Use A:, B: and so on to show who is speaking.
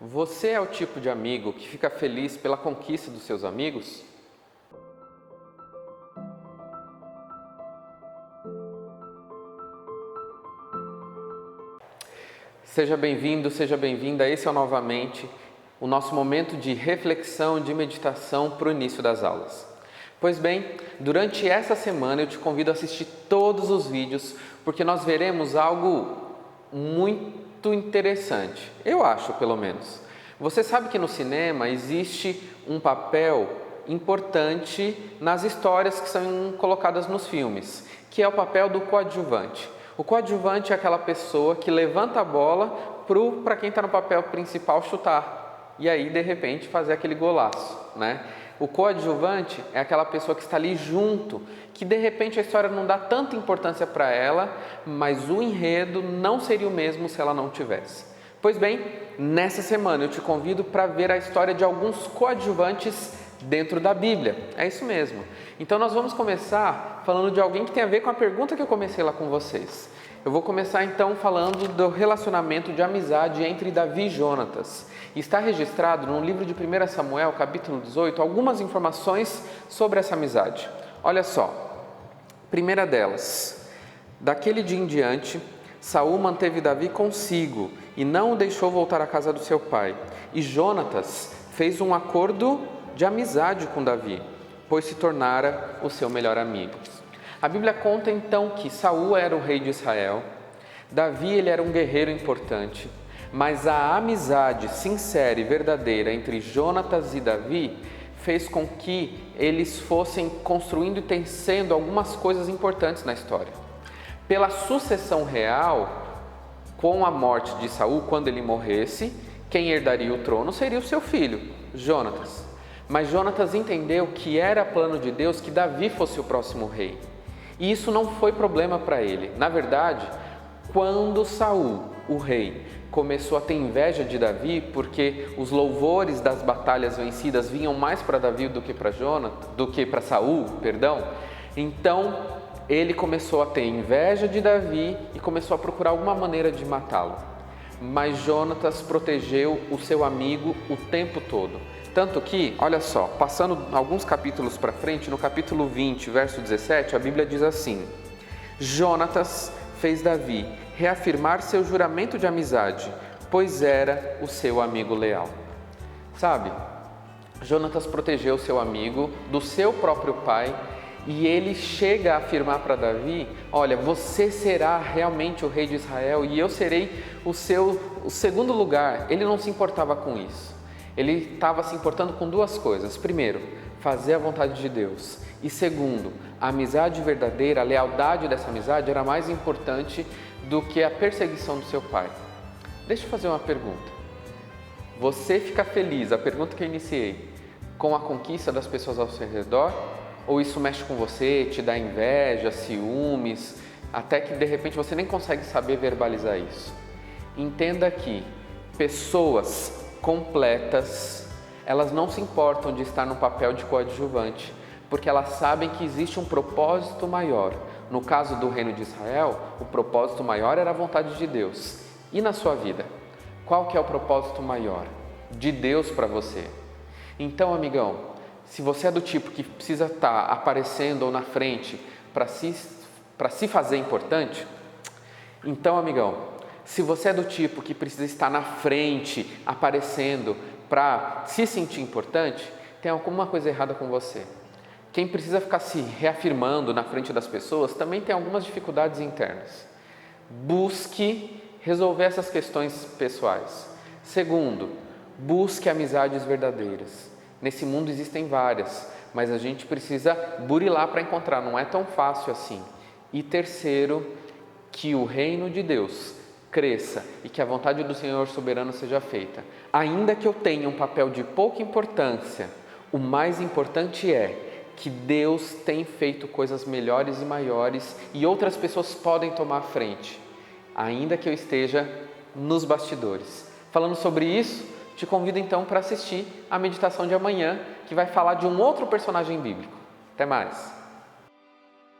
A: Você é o tipo de amigo que fica feliz pela conquista dos seus amigos? Seja bem-vindo, seja bem-vinda. Esse é novamente o nosso momento de reflexão, de meditação para o início das aulas. Pois bem, durante essa semana eu te convido a assistir todos os vídeos, porque nós veremos algo muito interessante, eu acho pelo menos. Você sabe que no cinema existe um papel importante nas histórias que são colocadas nos filmes, que é o papel do coadjuvante. O coadjuvante é aquela pessoa que levanta a bola para quem está no papel principal chutar e aí de repente fazer aquele golaço, né? O coadjuvante é aquela pessoa que está ali junto, que de repente a história não dá tanta importância para ela, mas o enredo não seria o mesmo se ela não tivesse. Pois bem, nessa semana eu te convido para ver a história de alguns coadjuvantes dentro da Bíblia. É isso mesmo. Então nós vamos começar falando de alguém que tem a ver com a pergunta que eu comecei lá com vocês. Eu vou começar então falando do relacionamento de amizade entre Davi e Jonatas. Está registrado no livro de 1 Samuel, capítulo 18, algumas informações sobre essa amizade. Olha só, primeira delas, daquele dia em diante, Saul manteve Davi consigo e não o deixou voltar à casa do seu pai. E Jonatas fez um acordo de amizade com Davi, pois se tornara o seu melhor amigo. A Bíblia conta então que Saul era o rei de Israel, Davi ele era um guerreiro importante, mas a amizade sincera e verdadeira entre Jonatas e Davi fez com que eles fossem construindo e tecendo algumas coisas importantes na história. Pela sucessão real, com a morte de Saul, quando ele morresse, quem herdaria o trono seria o seu filho, Jonatas. Mas Jonatas entendeu que era plano de Deus que Davi fosse o próximo rei. E isso não foi problema para ele. Na verdade, quando Saul, o rei, começou a ter inveja de Davi, porque os louvores das batalhas vencidas vinham mais para Davi do que para Saul, então ele começou a ter inveja de Davi e começou a procurar alguma maneira de matá-lo. Mas Jonatas protegeu o seu amigo o tempo todo. Tanto que, olha só, passando alguns capítulos para frente, no capítulo 20, verso 17, a Bíblia diz assim: Jonatas fez Davi reafirmar seu juramento de amizade, pois era o seu amigo leal. Sabe, Jonatas protegeu seu amigo do seu próprio pai e ele chega a afirmar para Davi: olha, você será realmente o rei de Israel e eu serei o segundo lugar. Ele não se importava com isso. Ele estava se importando com duas coisas. Primeiro, fazer a vontade de Deus. E segundo, a amizade verdadeira, a lealdade dessa amizade era mais importante do que a perseguição do seu pai. Deixa eu fazer uma pergunta. Você fica feliz, a pergunta que eu iniciei, com a conquista das pessoas ao seu redor? Ou isso mexe com você, te dá inveja, ciúmes, até que de repente você nem consegue saber verbalizar isso? Entenda que pessoas completas, elas não se importam de estar no papel de coadjuvante, porque elas sabem que existe um propósito maior. No caso do reino de Israel, o propósito maior era a vontade de Deus. E na sua vida, qual que é o propósito maior de Deus para você? Então, amigão, se você é do tipo que precisa estar aparecendo ou na frente para se fazer importante, então, amigão, se você é do tipo que precisa estar na frente, aparecendo para se sentir importante, tem alguma coisa errada com você. Quem precisa ficar se reafirmando na frente das pessoas também tem algumas dificuldades internas. Busque resolver essas questões pessoais. Segundo, busque amizades verdadeiras. Nesse mundo existem várias, mas a gente precisa burilar para encontrar, não é tão fácil assim. E terceiro, que o reino de Deus cresça e que a vontade do Senhor soberano seja feita. Ainda que eu tenha um papel de pouca importância, o mais importante é que Deus tem feito coisas melhores e maiores e outras pessoas podem tomar a frente, ainda que eu esteja nos bastidores. Falando sobre isso, te convido então para assistir a meditação de amanhã, que vai falar de um outro personagem bíblico. Até mais!